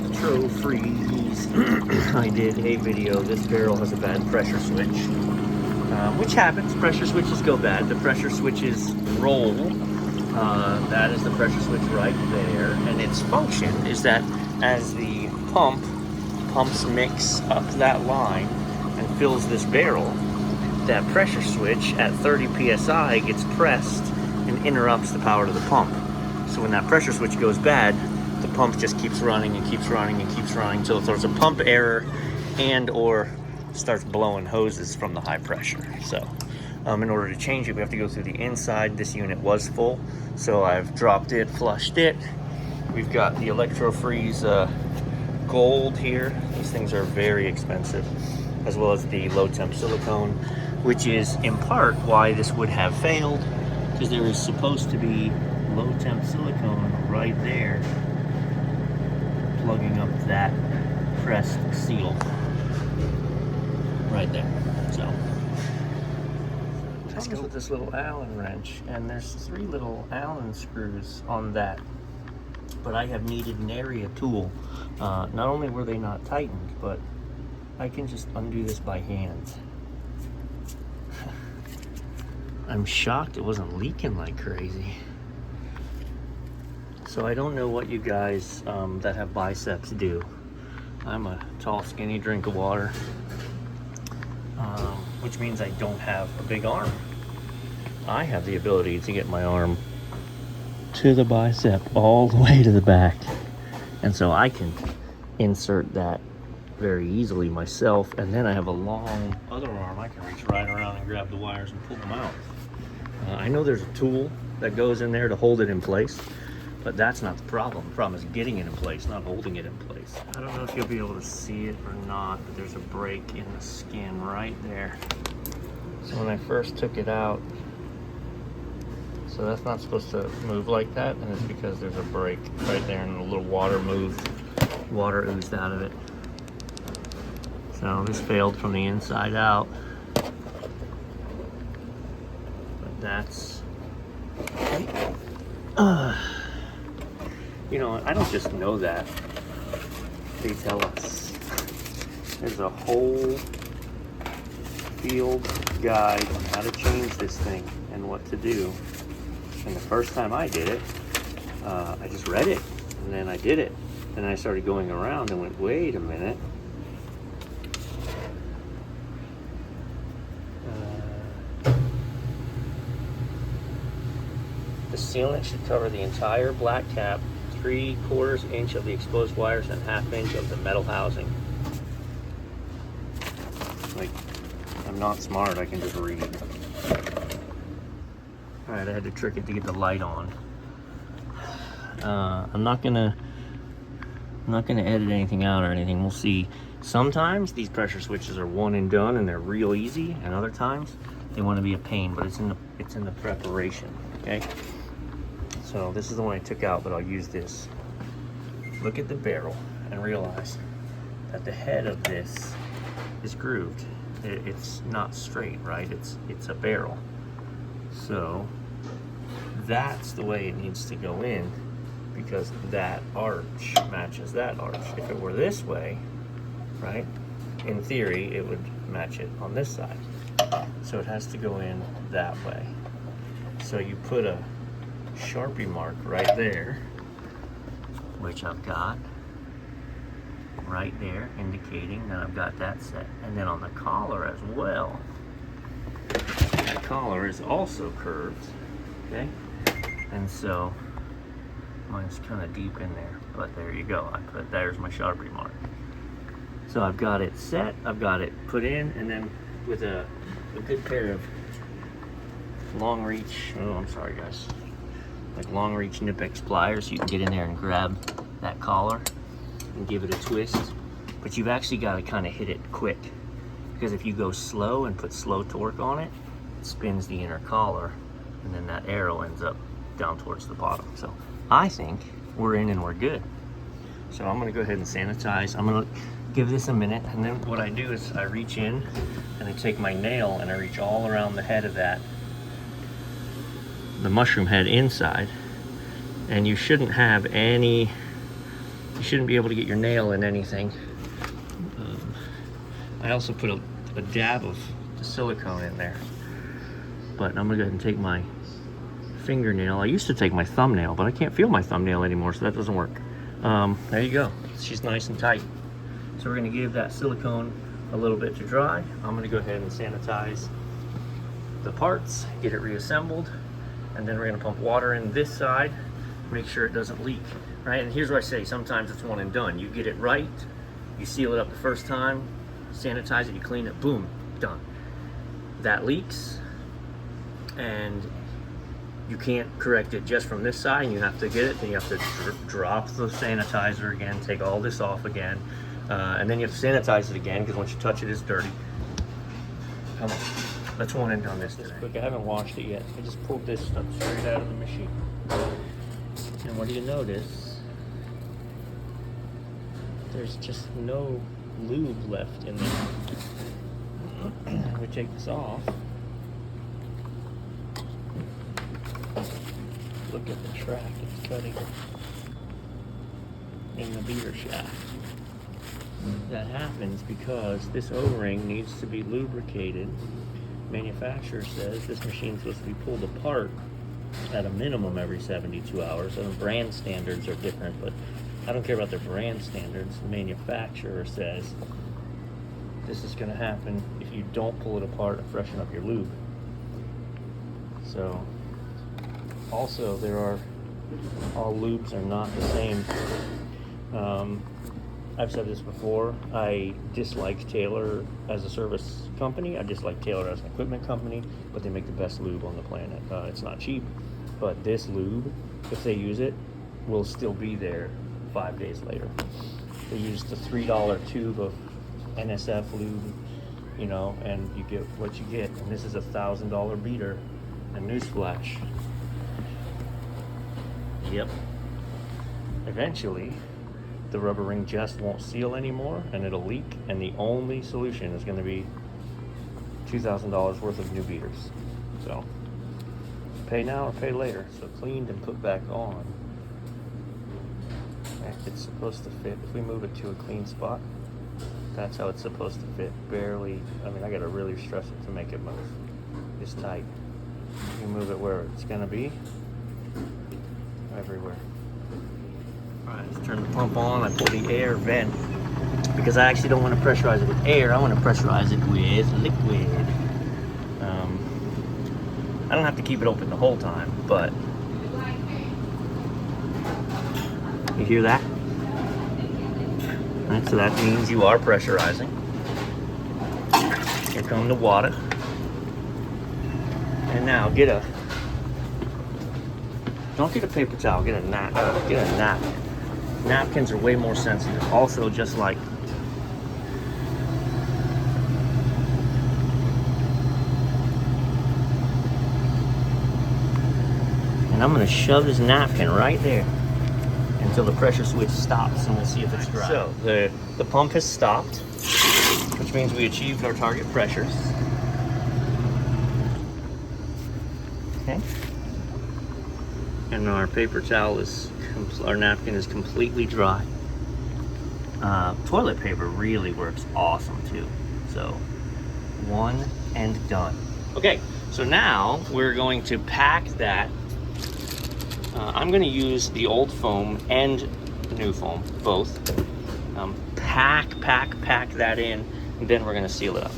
Electro freeze. I did a video. This barrel has a bad pressure switch, which happens. Pressure switches go bad. The pressure switches roll. That is the pressure switch right there. And its function is that as the pumps mix up that line and fills this barrel, that pressure switch at 30 psi gets pressed and interrupts the power to the pump. So when that pressure switch goes bad, the pump just keeps running and keeps running and keeps running until there's a pump error and or starts blowing hoses from the high pressure. So in order to change it, we have to go through the inside. This unit was full, so I've dropped it, flushed it. We've got the Electro Freeze gold here. These things are very expensive, as well as the low temp silicone, which is in part why this would have failed, because there is supposed to be low temp silicone right there plugging up that pressed seal right there. So let's go with this little Allen wrench, and there's 3 little Allen screws on that, but I have needed an area tool. Not only were they not tightened, but I can just undo this by hand. I'm shocked it wasn't leaking like crazy. So I don't know what you guys that have biceps do. I'm a tall, skinny drink of water, which means I don't have a big arm. I have the ability to get my arm to the bicep all the way to the back. And so I can insert that very easily myself, and then I have a long other arm. I can reach right around and grab the wires and pull them out. I know there's a tool that goes in there to hold it in place, but that's not the problem. The problem is getting it in place, not holding it in place. I don't know if you'll be able to see it or not, but there's a break in the skin right there. So when I first took it out, so that's not supposed to move like that, and it's because there's a break right there and a little water oozed out of it. So this failed from the inside out. But that's, you know, I don't just know that. They tell us. There's a whole field guide on how to change this thing and what to do. And the first time I did it, I just read it, and then I did it. And I started going around and went, wait a minute. The sealant should cover the entire black cap, 3/4 inch of the exposed wires, and 1/2 inch of the metal housing. Like, I'm not smart, I can just read. Alright, I had to trick it to get the light on. I'm not gonna edit anything out or anything. We'll see. Sometimes these pressure switches are one and done and they're real easy, and other times they want to be a pain, but it's in the preparation. Okay, so this is the one I took out, but I'll use this. Look at the barrel and realize that the head of this is grooved. It's not straight, right? It's a barrel. So that's the way it needs to go in, because that arch matches that arch. If it were this way, right, in theory it would match it on this side. So it has to go in that way. So you put a Sharpie mark right there, which I've got right there, indicating that I've got that set. And then on the collar as well, the collar is also curved, okay? And so mine's kind of deep in there, but there you go. There's my Sharpie mark. So I've got it set, I've got it put in, and then with a good pair of long reach, I'm sorry guys, like long reach Nip-X pliers, you can get in there and grab that collar and give it a twist. But you've actually got to kind of hit it quick, because if you go slow and put slow torque on it, it spins the inner collar, and then that arrow ends up down towards the bottom. So I think we're in and we're good. So I'm gonna go ahead and sanitize. I'm gonna give this a minute, and then what I do is I reach in and I take my nail and I reach all around the head of that, the mushroom head inside, and you shouldn't have any you shouldn't be able to get your nail in anything. I also put a dab of the silicone in there. But I'm gonna go ahead and take my fingernail. I used to take my thumbnail, but I can't feel my thumbnail anymore, so that doesn't work. There you go. She's nice and tight. So we're gonna give that silicone a little bit to dry. I'm gonna go ahead and sanitize the parts, get it reassembled, and then we're gonna pump water in this side, make sure it doesn't leak, right? And here's what I say, sometimes it's one and done. You get it right, you seal it up the first time, sanitize it, you clean it, boom, done. That leaks, and you can't correct it just from this side. You have to get it, then you have to drop the sanitizer again, take all this off again, and then you have to sanitize it again, because once you touch it, it's dirty. Come on, let's one and done this today. Quick, I haven't washed it yet. I just pulled this stuff straight out of the machine. And what do you notice? There's just no lube left in there. We take this off. Look at the track it's cutting in the beater shaft. That happens because this O-ring needs to be lubricated. Manufacturer says this machine's supposed to be pulled apart at a minimum every 72 hours. So the brand standards are different, but I don't care about their brand standards. The manufacturer says this is going to happen if you don't pull it apart and freshen up your lube. So also, all lubes are not the same. I've said this before, I dislike Taylor as a service company. I dislike Taylor as an equipment company, but they make the best lube on the planet. It's not cheap, but this lube, if they use it, will still be there 5 days later. They use the $3 tube of NSF lube, you know, and you get what you get. And this is a $1,000 beater, and newsflash. Yep. Eventually, the rubber ring just won't seal anymore, and it'll leak, and the only solution is going to be $2,000 worth of new beaters. So, pay now or pay later. So cleaned and put back on. It's supposed to fit. If we move it to a clean spot, that's how it's supposed to fit. Barely, I mean, I got to really stress it to make it move. It's tight. You move it where it's going to be. Everywhere. Alright, let's turn the pump on. I pull the air vent because I actually don't want to pressurize it with air. I want to pressurize it with liquid. I don't have to keep it open the whole time, but you hear that? Alright, so that means you are pressurizing. Here comes the water. And now don't get a paper towel, get a napkin. Napkins are way more sensitive. Also, just like and I'm gonna shove this napkin right there until the pressure switch stops, and we'll see if it's dry. So the pump has stopped, which means we achieved our target pressures. Okay. And our paper towel our napkin is completely dry. Toilet paper really works awesome too. So, one and done. Okay, so now we're going to pack that. I'm going to use the old foam and the new foam, both. Pack that in, and then we're going to seal it up.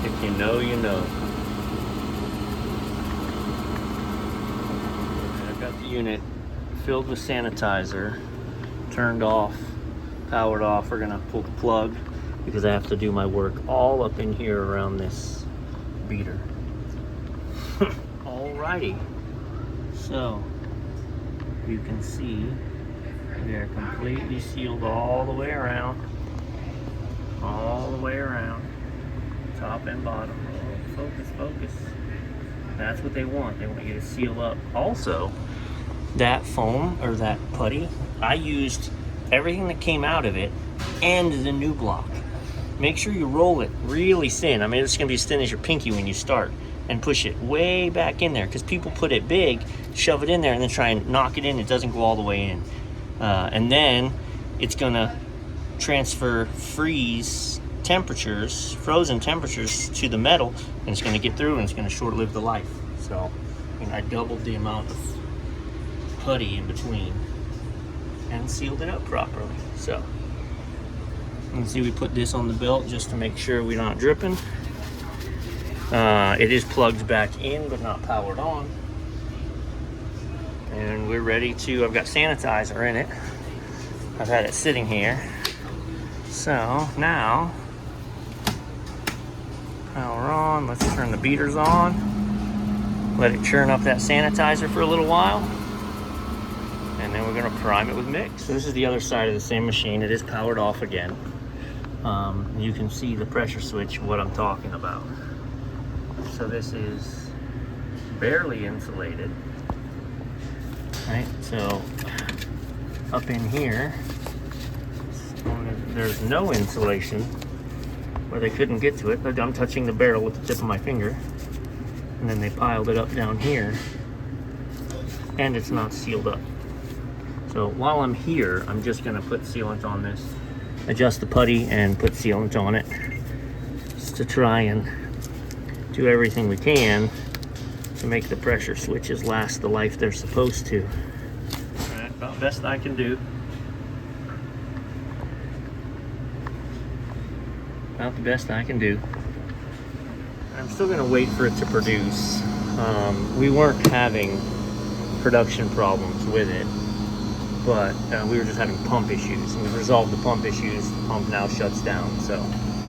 If you know, you know. I've got the unit filled with sanitizer, turned off, powered off. We're gonna pull the plug because I have to do my work all up in here around this beater. Alrighty. So, you can see they're completely sealed all the way around. All the way around. Top and bottom. Oh, focus. That's what they want. They want you to seal up. Also, that foam or that putty, I used everything that came out of it and the new block. Make sure you roll it really thin. I mean, it's going to be as thin as your pinky when you start. and push it way back in there, because people put it big, shove it in there, and then try and knock it in. It doesn't go all the way in. And then it's gonna transfer frozen temperatures to the metal, and it's gonna get through, and it's gonna short-live the life. So, I mean, I doubled the amount of putty in between and sealed it up properly. So, you can see we put this on the belt just to make sure we're not dripping. It is plugged back in, but not powered on. And we're ready to, I've got sanitizer in it. I've had it sitting here. So now, power on, let's turn the beaters on. Let it churn up that sanitizer for a little while. And then we're gonna prime it with mix. So this is the other side of the same machine. It is powered off again. You can see the pressure switch, what I'm talking about. So this is barely insulated, right? So up in here, there's no insulation where they couldn't get to it. I'm touching the barrel with the tip of my finger, and then they piled it up down here, and it's not sealed up. So while I'm here, I'm just gonna put sealant on this, adjust the putty and put sealant on it, just to try and do everything we can to make the pressure switches last the life they're supposed to. All right, about best I can do. About the best I can do. I'm still gonna wait for it to produce. We weren't having production problems with it, but we were just having pump issues, and we resolved the pump issues. The pump now shuts down, so